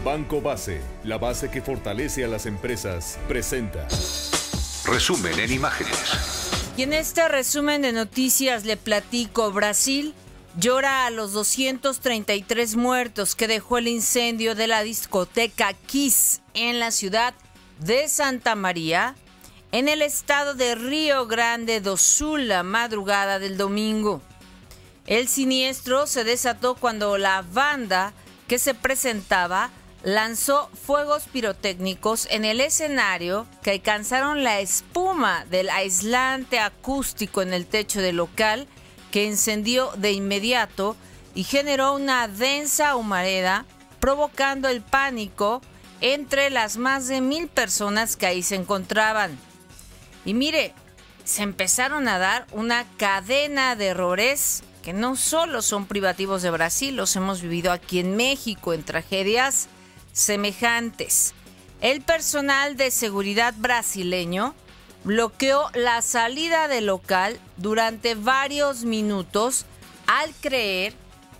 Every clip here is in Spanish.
Banco Base, la base que fortalece a las empresas, presenta Resumen en imágenes. Y en este resumen de noticias le platico: Brasil llora a los 233 muertos que dejó el incendio de la discoteca Kiss en la ciudad de Santa María, en el estado de Río Grande do Sul, la madrugada del domingo. El siniestro se desató cuando la banda que se presentaba lanzó fuegos pirotécnicos en el escenario que alcanzaron la espuma del aislante acústico en el techo del local, que incendió de inmediato y generó una densa humareda, provocando el pánico entre las más de 1,000 personas que ahí se encontraban. Y mire, se empezaron a dar una cadena de errores que no solo son privativos de Brasil, los hemos vivido aquí en México en tragedias semejantes. El personal de seguridad brasileño bloqueó la salida del local durante varios minutos al creer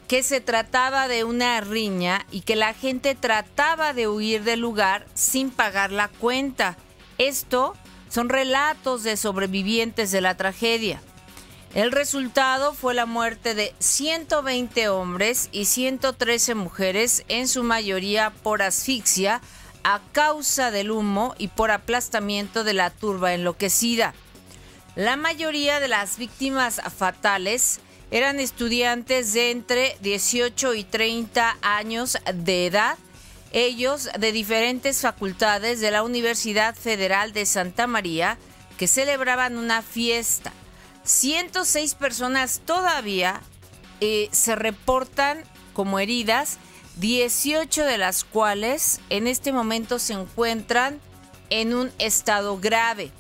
que se trataba de una riña y que la gente trataba de huir del lugar sin pagar la cuenta. Esto son relatos de sobrevivientes de la tragedia. El resultado fue la muerte de 120 hombres y 113 mujeres, en su mayoría por asfixia a causa del humo y por aplastamiento de la turba enloquecida. La mayoría de las víctimas fatales eran estudiantes de entre 18 y 30 años de edad, ellos de diferentes facultades de la Universidad Federal de Santa María, que celebraban una fiesta. 106 personas todavía se reportan como heridas, 18 de las cuales en este momento se encuentran en un estado grave.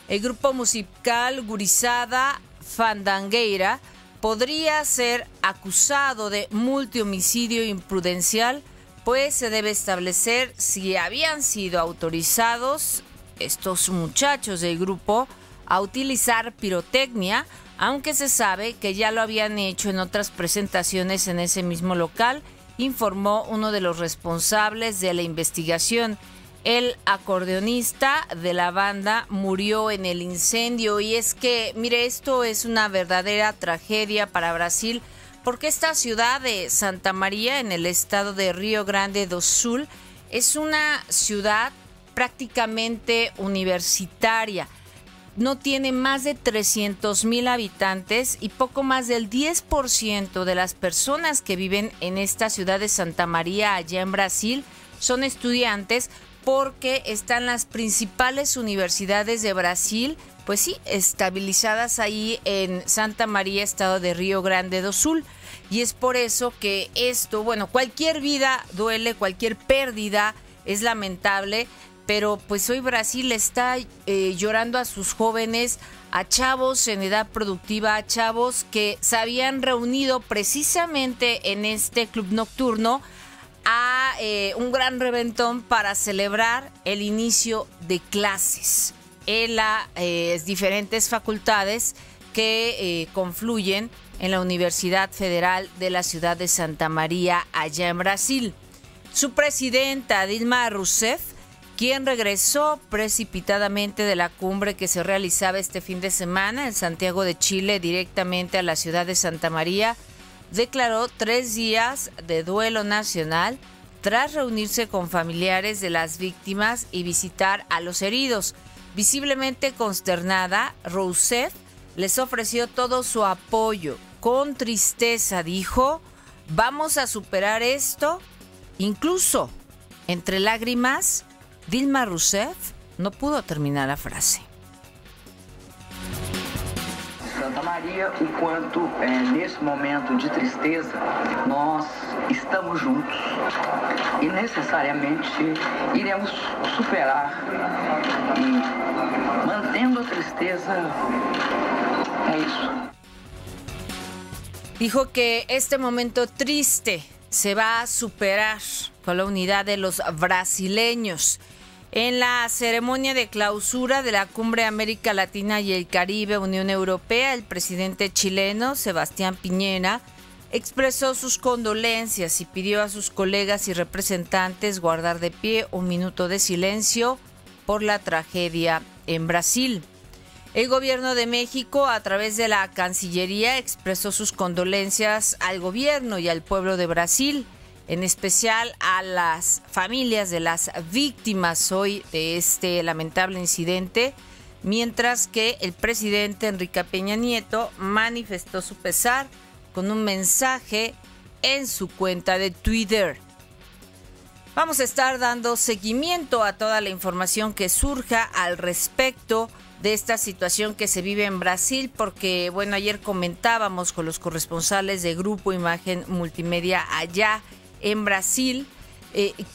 El grupo musical Gurizada Fandangueira podría ser acusado de multihomicidio imprudencial, pues se debe establecer si habían sido autorizados estos muchachos del grupo a utilizar pirotecnia, aunque se sabe que ya lo habían hecho en otras presentaciones en ese mismo local, informó uno de los responsables de la investigación. El acordeonista de la banda murió en el incendio. Y es que, mire, esto es una verdadera tragedia para Brasil, porque esta ciudad de Santa María, en el estado de Río Grande do Sul, es una ciudad prácticamente universitaria. No tiene más de 300,000 habitantes y poco más del 10% de las personas que viven en esta ciudad de Santa María, allá en Brasil, son estudiantes, porque están las principales universidades de Brasil, pues sí, estabilizadas ahí en Santa María, estado de Río Grande do Sul. Y es por eso que esto, bueno, cualquier vida duele, cualquier pérdida es lamentable, pero pues hoy Brasil está llorando a sus jóvenes, a chavos en edad productiva, a chavos que se habían reunido precisamente en este club nocturno a un gran reventón para celebrar el inicio de clases en las diferentes facultades que confluyen en la Universidad Federal de la ciudad de Santa María, allá en Brasil. Su presidenta, Dilma Rousseff, quien regresó precipitadamente de la cumbre que se realizaba este fin de semana en Santiago de Chile directamente a la ciudad de Santa María, declaró 3 días de duelo nacional tras reunirse con familiares de las víctimas y visitar a los heridos. Visiblemente consternada, Rousseff les ofreció todo su apoyo. Con tristeza dijo: vamos a superar esto. Incluso, entre lágrimas, Dilma Rousseff no pudo terminar la frase. Santa Maria, o quanto nesse momento de tristeza nós estamos juntos e necessariamente iremos superar, e mantendo a tristeza, é isso. Dijo que este momento triste se va a superar con la unidad de los brasileños. En la ceremonia de clausura de la Cumbre América Latina y el Caribe Unión Europea, el presidente chileno Sebastián Piñera expresó sus condolencias y pidió a sus colegas y representantes guardar de pie un minuto de silencio por la tragedia en Brasil. El gobierno de México, a través de la Cancillería, expresó sus condolencias al gobierno y al pueblo de Brasil, en especial a las familias de las víctimas hoy de este lamentable incidente, mientras que el presidente Enrique Peña Nieto manifestó su pesar con un mensaje en su cuenta de Twitter. Vamos a estar dando seguimiento a toda la información que surja al respecto de esta situación que se vive en Brasil, porque, bueno, ayer comentábamos con los corresponsales de Grupo Imagen Multimedia allá en Brasil,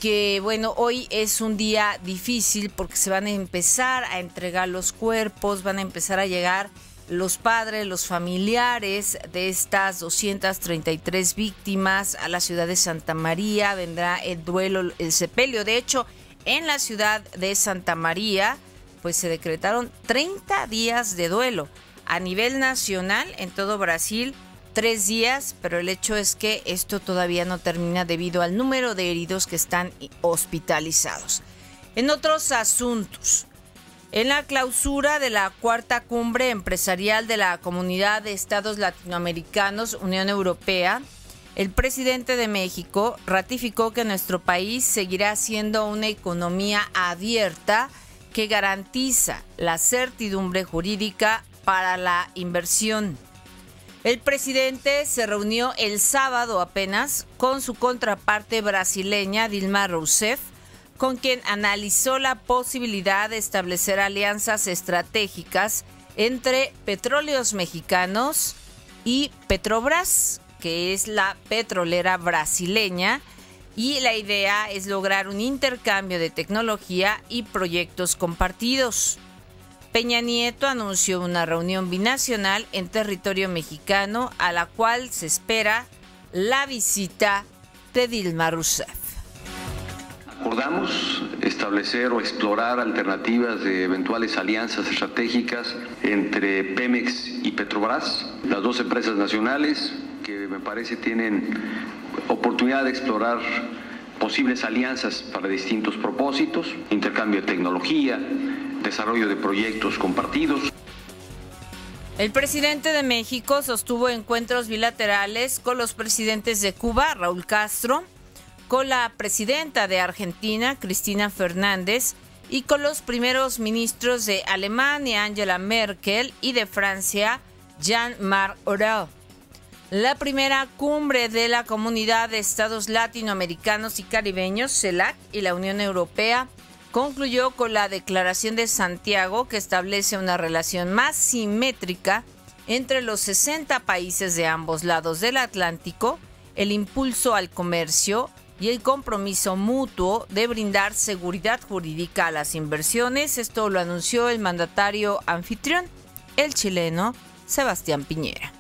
que, bueno, hoy es un día difícil porque se van a empezar a entregar los cuerpos, van a empezar a llegar los padres, los familiares de estas 233 víctimas a la ciudad de Santa María. Vendrá el duelo, el sepelio. De hecho, en la ciudad de Santa María, pues se decretaron 30 días de duelo. A nivel nacional, en todo Brasil, 3 días, pero el hecho es que esto todavía no termina debido al número de heridos que están hospitalizados. En otros asuntos, en la clausura de la cuarta cumbre empresarial de la Comunidad de Estados Latinoamericanos, Unión Europea, el presidente de México ratificó que nuestro país seguirá siendo una economía abierta que garantiza la certidumbre jurídica para la inversión. El presidente se reunió el sábado apenas con su contraparte brasileña, Dilma Rousseff, con quien analizó la posibilidad de establecer alianzas estratégicas entre Petróleos Mexicanos y Petrobras, que es la petrolera brasileña, y la idea es lograr un intercambio de tecnología y proyectos compartidos. Peña Nieto anunció una reunión binacional en territorio mexicano a la cual se espera la visita de Dilma Rousseff. Acordamos establecer o explorar alternativas de eventuales alianzas estratégicas entre Pemex y Petrobras, las dos empresas nacionales que me parece tienen oportunidad de explorar posibles alianzas para distintos propósitos, intercambio de tecnología, desarrollo de proyectos compartidos. El presidente de México sostuvo encuentros bilaterales con los presidentes de Cuba, Raúl Castro, con la presidenta de Argentina, Cristina Fernández, y con los primeros ministros de Alemania, Angela Merkel, y de Francia, Jean-Marc Ayrault. La primera cumbre de la Comunidad de Estados Latinoamericanos y Caribeños, CELAC, y la Unión Europea concluyó con la Declaración de Santiago, que establece una relación más simétrica entre los 60 países de ambos lados del Atlántico, el impulso al comercio y el compromiso mutuo de brindar seguridad jurídica a las inversiones. Esto lo anunció el mandatario anfitrión, el chileno Sebastián Piñera.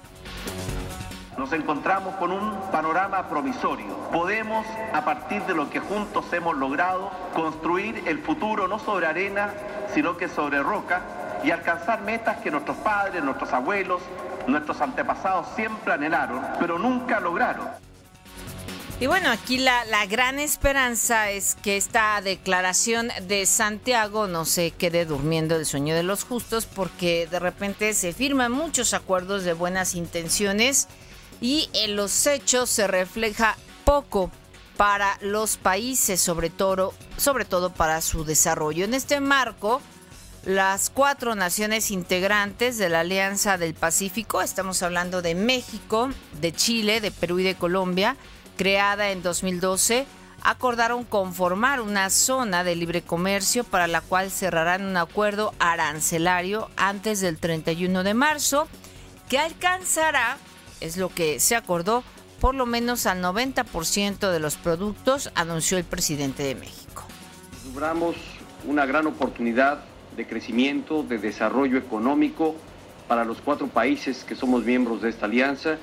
Nos encontramos con un panorama provisorio. Podemos, a partir de lo que juntos hemos logrado, construir el futuro no sobre arena, sino que sobre roca, y alcanzar metas que nuestros padres, nuestros abuelos, nuestros antepasados siempre anhelaron, pero nunca lograron. Y bueno, aquí la gran esperanza es que esta declaración de Santiago no se quede durmiendo el sueño de los justos, porque de repente se firman muchos acuerdos de buenas intenciones y en los hechos se refleja poco para los países, sobre todo para su desarrollo. En este marco, las 4 naciones integrantes de la Alianza del Pacífico, estamos hablando de México, de Chile, de Perú y de Colombia, creada en 2012, acordaron conformar una zona de libre comercio para la cual cerrarán un acuerdo arancelario antes del 31 de marzo, que alcanzará, es lo que se acordó, por lo menos al 90% de los productos, anunció el presidente de México. Vislumbramos una gran oportunidad de crecimiento, de desarrollo económico para los 4 países que somos miembros de esta alianza,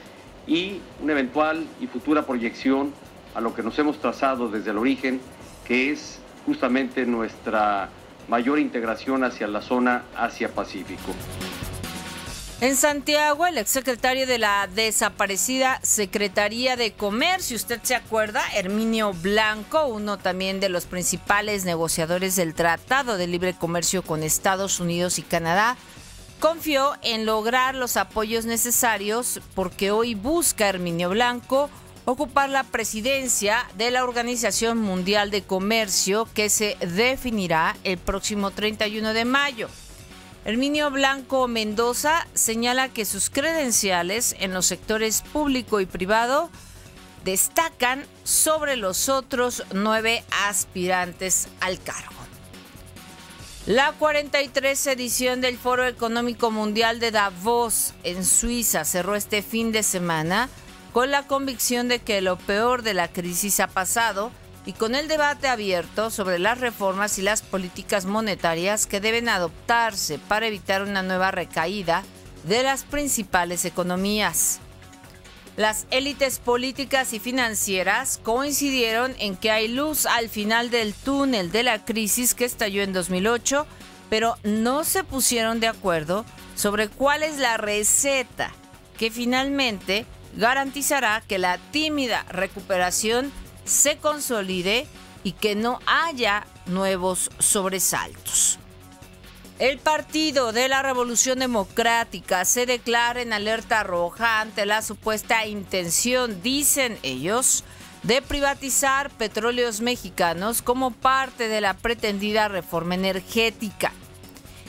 y una eventual y futura proyección a lo que nos hemos trazado desde el origen, que es justamente nuestra mayor integración hacia la zona Asia-Pacífico. En Santiago, el exsecretario de la desaparecida Secretaría de Comercio, usted se acuerda, Herminio Blanco, uno también de los principales negociadores del Tratado de Libre Comercio con Estados Unidos y Canadá, confió en lograr los apoyos necesarios porque hoy busca Herminio Blanco ocupar la presidencia de la Organización Mundial de Comercio que se definirá el próximo 31 de mayo. Herminio Blanco Mendoza señala que sus credenciales en los sectores público y privado destacan sobre los otros 9 aspirantes al cargo. La 43 edición del Foro Económico Mundial de Davos en Suiza cerró este fin de semana con la convicción de que lo peor de la crisis ha pasado y con el debate abierto sobre las reformas y las políticas monetarias que deben adoptarse para evitar una nueva recaída de las principales economías. Las élites políticas y financieras coincidieron en que hay luz al final del túnel de la crisis que estalló en 2008, pero no se pusieron de acuerdo sobre cuál es la receta que finalmente garantizará que la tímida recuperación se consolide y que no haya nuevos sobresaltos. El Partido de la Revolución Democrática se declara en alerta roja ante la supuesta intención, dicen ellos, de privatizar Petróleos Mexicanos como parte de la pretendida reforma energética.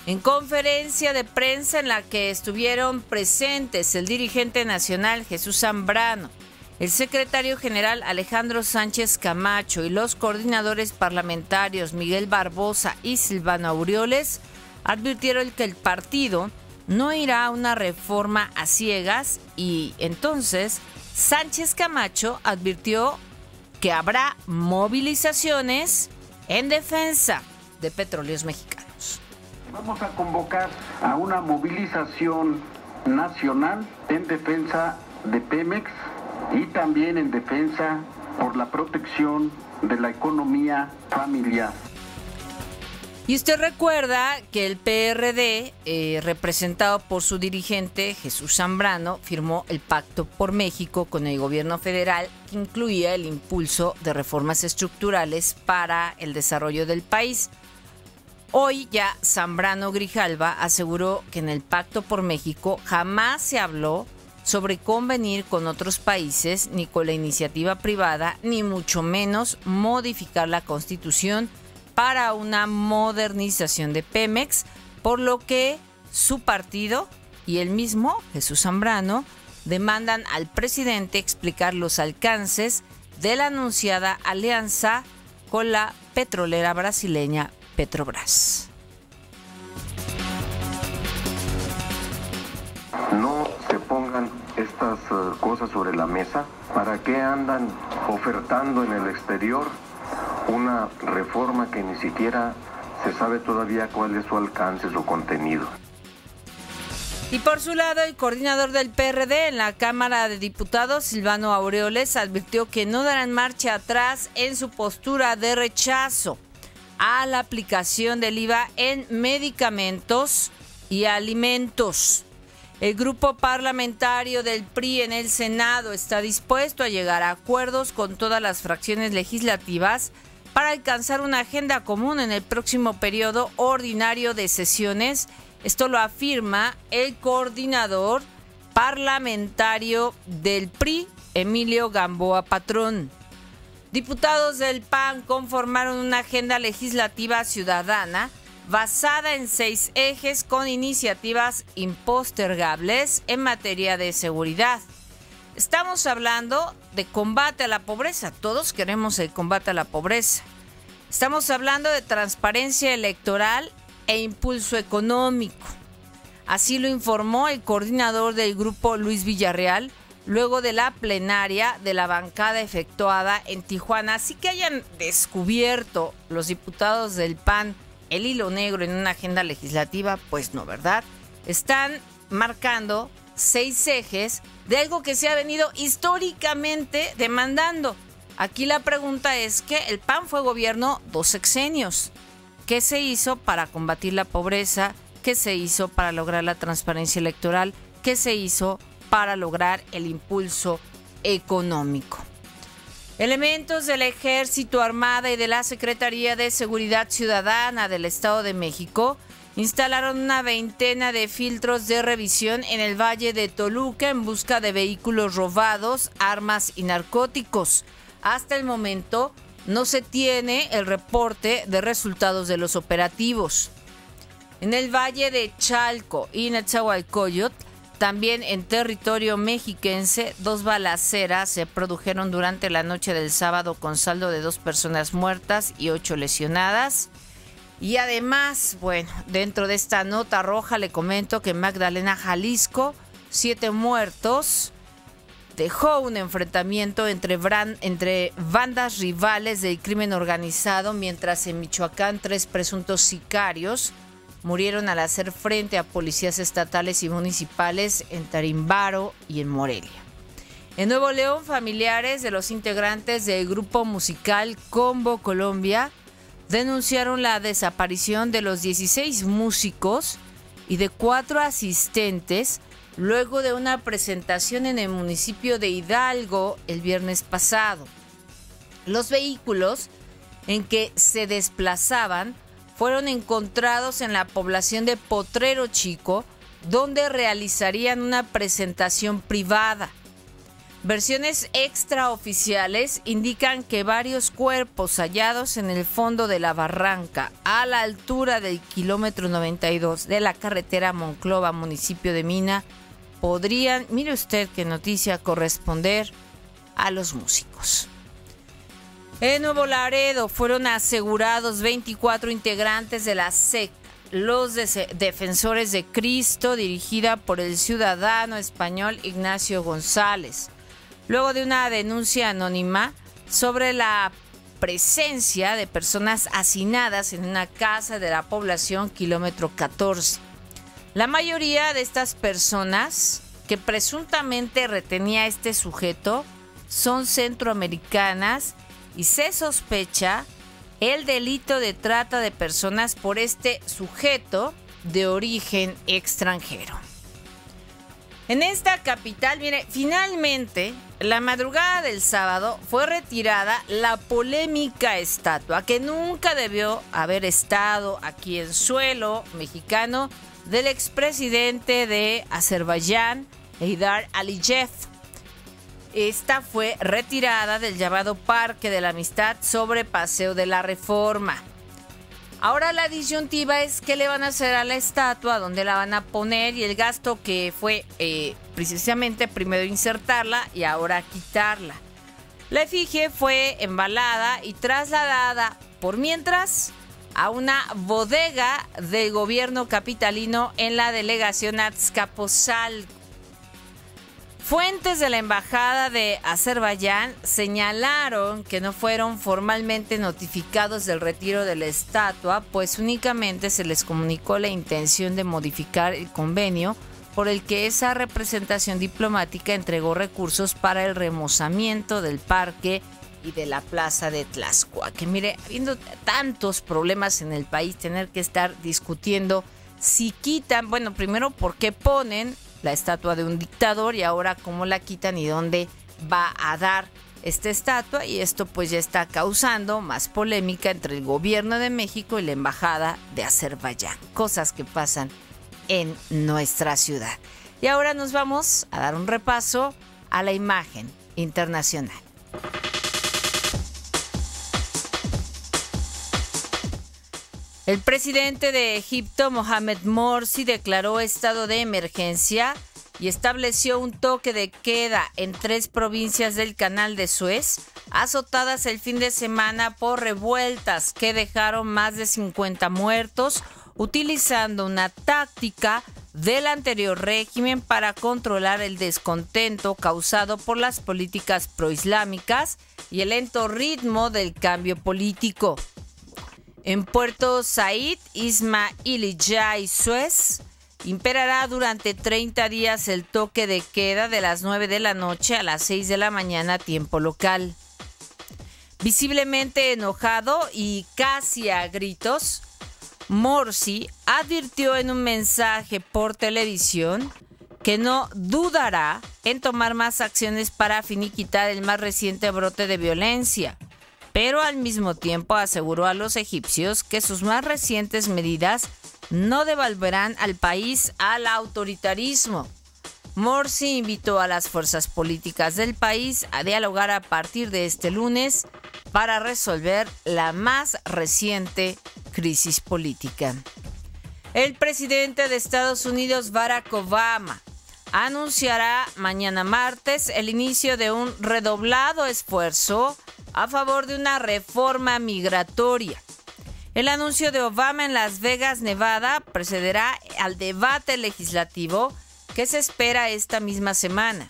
En conferencia de prensa en la que estuvieron presentes el dirigente nacional Jesús Zambrano, el secretario general Alejandro Sánchez Camacho y los coordinadores parlamentarios Miguel Barbosa y Silvano Aureoles, advirtieron que el partido no irá a una reforma a ciegas y entonces Sánchez Camacho advirtió que habrá movilizaciones en defensa de Petróleos Mexicanos. Vamos a convocar a una movilización nacional en defensa de Pemex y también en defensa por la protección de la economía familiar. Y usted recuerda que el PRD, representado por su dirigente Jesús Zambrano, firmó el Pacto por México con el gobierno federal que incluía el impulso de reformas estructurales para el desarrollo del país. Hoy ya Zambrano Grijalva aseguró que en el Pacto por México jamás se habló sobre convenir con otros países, ni con la iniciativa privada, ni mucho menos modificar la Constitución para una modernización de Pemex, por lo que su partido y el mismo, Jesús Zambrano, demandan al presidente explicar los alcances de la anunciada alianza con la petrolera brasileña Petrobras. No se pongan estas cosas sobre la mesa. ¿Para qué andan ofertando en el exterior una reforma que ni siquiera se sabe todavía cuál es su alcance, su contenido? Y por su lado, el coordinador del PRD en la Cámara de Diputados, Silvano Aureoles, advirtió que no darán marcha atrás en su postura de rechazo a la aplicación del IVA en medicamentos y alimentos. El grupo parlamentario del PRI en el Senado está dispuesto a llegar a acuerdos con todas las fracciones legislativas para alcanzar una agenda común en el próximo periodo ordinario de sesiones. Esto lo afirma el coordinador parlamentario del PRI, Emilio Gamboa Patrón. Diputados del PAN conformaron una agenda legislativa ciudadana basada en 6 ejes con iniciativas impostergables en materia de seguridad. Estamos hablando de combate a la pobreza. Todos queremos el combate a la pobreza. Estamos hablando de transparencia electoral e impulso económico. Así lo informó el coordinador del grupo, Luis Villarreal, luego de la plenaria de la bancada efectuada en Tijuana. Así que hayan descubierto los diputados del PAN el hilo negro en una agenda legislativa, pues no, ¿verdad? Están marcando 6 ejes de algo que se ha venido históricamente demandando. Aquí la pregunta es que el PAN fue gobierno 2 sexenios. ¿Qué se hizo para combatir la pobreza? ¿Qué se hizo para lograr la transparencia electoral? ¿Qué se hizo para lograr el impulso económico? Elementos del Ejército, Armada y de la Secretaría de Seguridad Ciudadana del Estado de México instalaron una veintena de filtros de revisión en el Valle de Toluca en busca de vehículos robados, armas y narcóticos. Hasta el momento no se tiene el reporte de resultados de los operativos. En el Valle de Chalco y Nezahualcóyotl, también en territorio mexiquense, 2 balaceras se produjeron durante la noche del sábado con saldo de 2 personas muertas y 8 lesionadas. Y además, bueno, dentro de esta nota roja le comento que en Magdalena, Jalisco, 7 muertos. Dejó un enfrentamiento entre bandas rivales del crimen organizado, mientras en Michoacán 3 presuntos sicarios murieron al hacer frente a policías estatales y municipales en Tarimbaro y en Morelia. En Nuevo León, familiares de los integrantes del grupo musical Combo Colombia denunciaron la desaparición de los 16 músicos y de 4 asistentes luego de una presentación en el municipio de Hidalgo el viernes pasado. Los vehículos en que se desplazaban fueron encontrados en la población de Potrero Chico, donde realizarían una presentación privada. Versiones extraoficiales indican que varios cuerpos hallados en el fondo de la barranca, a la altura del kilómetro 92 de la carretera Monclova, municipio de Mina, podrían, mire usted qué noticia, corresponder a los músicos. En Nuevo Laredo fueron asegurados 24 integrantes de la secta Los Defensores de Cristo, dirigida por el ciudadano español Ignacio González, luego de una denuncia anónima sobre la presencia de personas hacinadas en una casa de la población kilómetro 14. La mayoría de estas personas que presuntamente retenía este sujeto son centroamericanas y se sospecha el delito de trata de personas por este sujeto de origen extranjero. En esta capital, mire, finalmente, la madrugada del sábado fue retirada la polémica estatua que nunca debió haber estado aquí en suelo mexicano del expresidente de Azerbaiyán, Heydar Aliyev. Esta fue retirada del llamado Parque de la Amistad sobre Paseo de la Reforma. Ahora la disyuntiva es qué le van a hacer a la estatua, dónde la van a poner, y el gasto que fue precisamente primero insertarla y ahora quitarla. La efigie fue embalada y trasladada por mientras a una bodega del gobierno capitalino en la delegación Azcapotzalco. Fuentes de la Embajada de Azerbaiyán señalaron que no fueron formalmente notificados del retiro de la estatua, pues únicamente se les comunicó la intención de modificar el convenio por el que esa representación diplomática entregó recursos para el remozamiento del parque y de la plaza de Tlaxcua. Que mire, habiendo tantos problemas en el país, tener que estar discutiendo si quitan, bueno, primero por qué ponen la estatua de un dictador y ahora cómo la quitan y dónde va a dar esta estatua, y esto pues ya está causando más polémica entre el gobierno de México y la embajada de Azerbaiyán, cosas que pasan en nuestra ciudad. Y ahora nos vamos a dar un repaso a la imagen internacional. El presidente de Egipto, Mohamed Morsi, declaró estado de emergencia y estableció un toque de queda en 3 provincias del Canal de Suez, azotadas el fin de semana por revueltas que dejaron más de 50 muertos, utilizando una táctica del anterior régimen para controlar el descontento causado por las políticas proislámicas y el lento ritmo del cambio político. En Puerto Said, Ismailia y Suez, imperará durante 30 días el toque de queda de las 9 de la noche a las 6 de la mañana, tiempo local. Visiblemente enojado y casi a gritos, Morsi advirtió en un mensaje por televisión que no dudará en tomar más acciones para finiquitar el más reciente brote de violencia, pero al mismo tiempo aseguró a los egipcios que sus más recientes medidas no devolverán al país al autoritarismo. Morsi invitó a las fuerzas políticas del país a dialogar a partir de este lunes para resolver la más reciente crisis política. El presidente de Estados Unidos, Barack Obama, anunciará mañana martes el inicio de un redoblado esfuerzo a favor de una reforma migratoria. El anuncio de Obama en Las Vegas, Nevada, precederá al debate legislativo que se espera esta misma semana.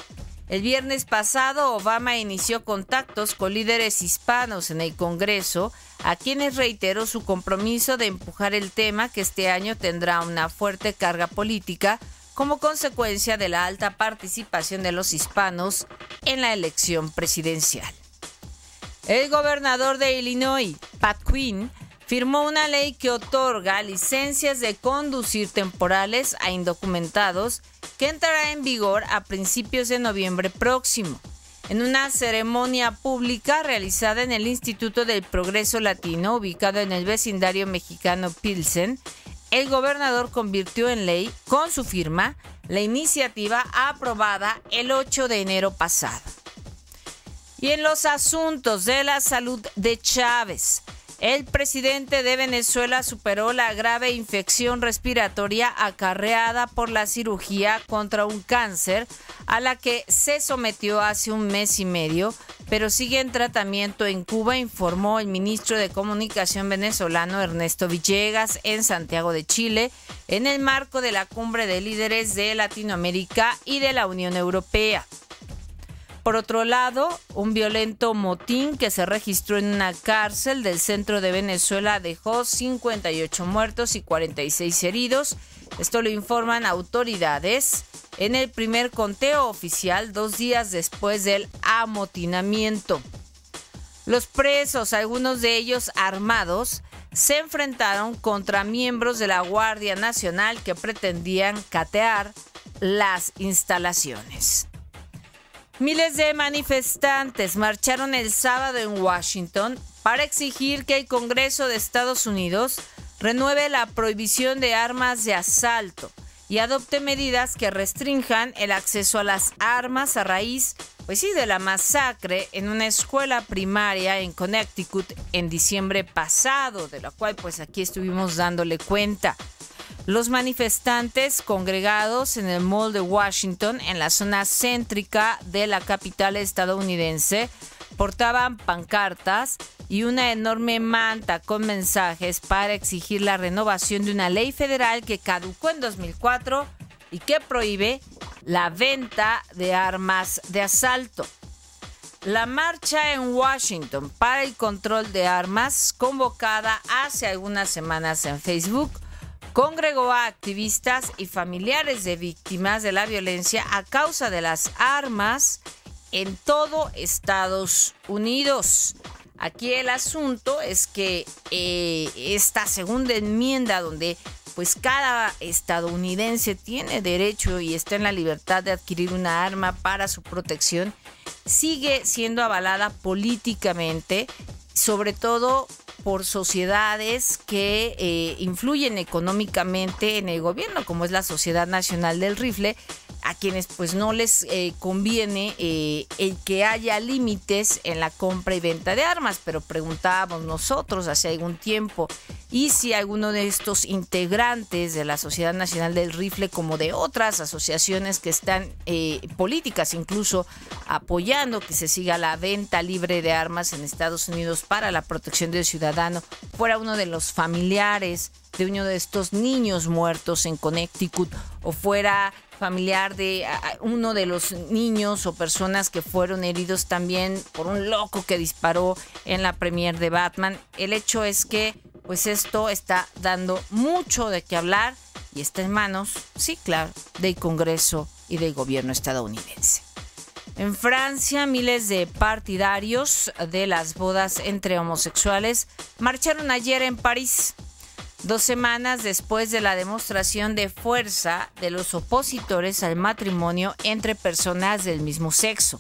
El viernes pasado, Obama inició contactos con líderes hispanos en el Congreso, a quienes reiteró su compromiso de empujar el tema que este año tendrá una fuerte carga política como consecuencia de la alta participación de los hispanos en la elección presidencial. El gobernador de Illinois, Pat Quinn, firmó una ley que otorga licencias de conducir temporales a indocumentados que entrará en vigor a principios de noviembre próximo. En una ceremonia pública realizada en el Instituto del Progreso Latino, ubicado en el vecindario mexicano Pilsen, el gobernador convirtió en ley, con su firma, la iniciativa aprobada el 8 de enero pasado. Y en los asuntos de la salud de Chávez, el presidente de Venezuela superó la grave infección respiratoria acarreada por la cirugía contra un cáncer a la que se sometió hace un mes y medio, pero sigue en tratamiento en Cuba, informó el ministro de Comunicación venezolano Ernesto Villegas en Santiago de Chile, en el marco de la cumbre de líderes de Latinoamérica y de la Unión Europea. Por otro lado, un violento motín que se registró en una cárcel del centro de Venezuela dejó 58 muertos y 46 heridos. Esto lo informan autoridades en el primer conteo oficial 2 días después del amotinamiento. Los presos, algunos de ellos armados, se enfrentaron contra miembros de la Guardia Nacional que pretendían catear las instalaciones. Miles de manifestantes marcharon el sábado en Washington para exigir que el Congreso de Estados Unidos renueve la prohibición de armas de asalto y adopte medidas que restrinjan el acceso a las armas a raíz, de la masacre en una escuela primaria en Connecticut en diciembre pasado, de la cual aquí estuvimos dándole cuenta. Los manifestantes congregados en el Mall de Washington, en la zona céntrica de la capital estadounidense, portaban pancartas y una enorme manta con mensajes para exigir la renovación de una ley federal que caducó en 2004 y que prohíbe la venta de armas de asalto. La marcha en Washington para el control de armas, convocada hace algunas semanas en Facebook, congregó a activistas y familiares de víctimas de la violencia a causa de las armas en todo Estados Unidos. Aquí el asunto es que esta segunda enmienda, donde cada estadounidense tiene derecho y está en la libertad de adquirir una arma para su protección, sigue siendo avalada políticamente, sobre todo por sociedades que influyen económicamente en el gobierno, como es la Sociedad Nacional del Rifle, a quienes no les conviene el que haya límites en la compra y venta de armas. Pero preguntábamos nosotros hace algún tiempo, ¿y si alguno de estos integrantes de la Sociedad Nacional del Rifle, como de otras asociaciones que están políticas incluso apoyando que se siga la venta libre de armas en Estados Unidos para la protección del ciudadano, fuera uno de los familiares de uno de estos niños muertos en Connecticut, o fuera familiar de uno de los niños o personas que fueron heridos también por un loco que disparó en la premier de Batman? El hecho es que esto está dando mucho de qué hablar y está en manos, sí, claro, del Congreso y del gobierno estadounidense. En Francia, miles de partidarios de las bodas entre homosexuales marcharon ayer en París. 2 semanas después de la demostración de fuerza de los opositores al matrimonio entre personas del mismo sexo.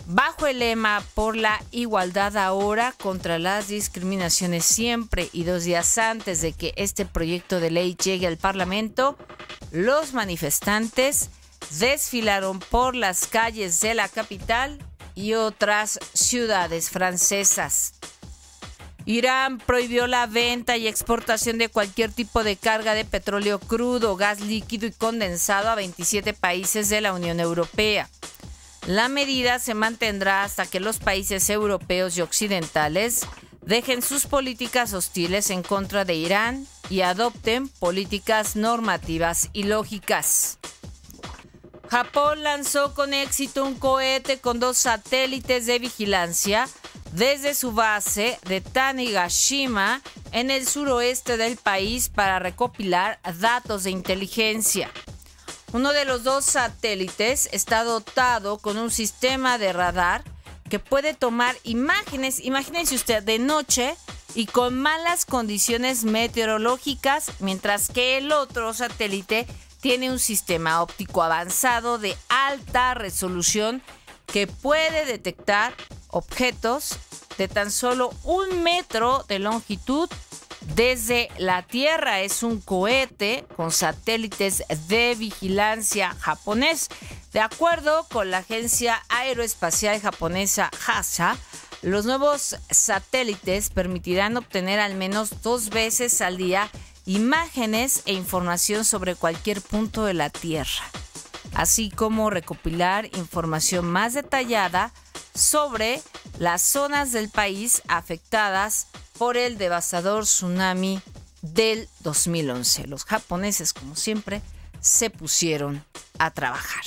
Bajo el lema "Por la igualdad ahora, contra las discriminaciones siempre", y 2 días antes de que este proyecto de ley llegue al Parlamento, los manifestantes desfilaron por las calles de la capital y otras ciudades francesas. Irán prohibió la venta y exportación de cualquier tipo de carga de petróleo crudo, gas líquido y condensado a 27 países de la Unión Europea. La medida se mantendrá hasta que los países europeos y occidentales dejen sus políticas hostiles en contra de Irán y adopten políticas normativas y lógicas. Japón lanzó con éxito un cohete con 2 satélites de vigilancia desde su base de Tanegashima en el suroeste del país para recopilar datos de inteligencia. Uno de los 2 satélites está dotado con un sistema de radar que puede tomar imágenes, imagínense usted, de noche y con malas condiciones meteorológicas, mientras que el otro satélite tiene un sistema óptico avanzado de alta resolución que puede detectar objetos de tan solo 1 metro de longitud desde la Tierra. Es un cohete con satélites de vigilancia japonés. De acuerdo con la agencia aeroespacial japonesa JAXA, los nuevos satélites permitirán obtener al menos 2 veces al día imágenes e información sobre cualquier punto de la Tierra, así como recopilar información más detallada sobre las zonas del país afectadas por el devastador tsunami del 2011. Los japoneses, como siempre, se pusieron a trabajar.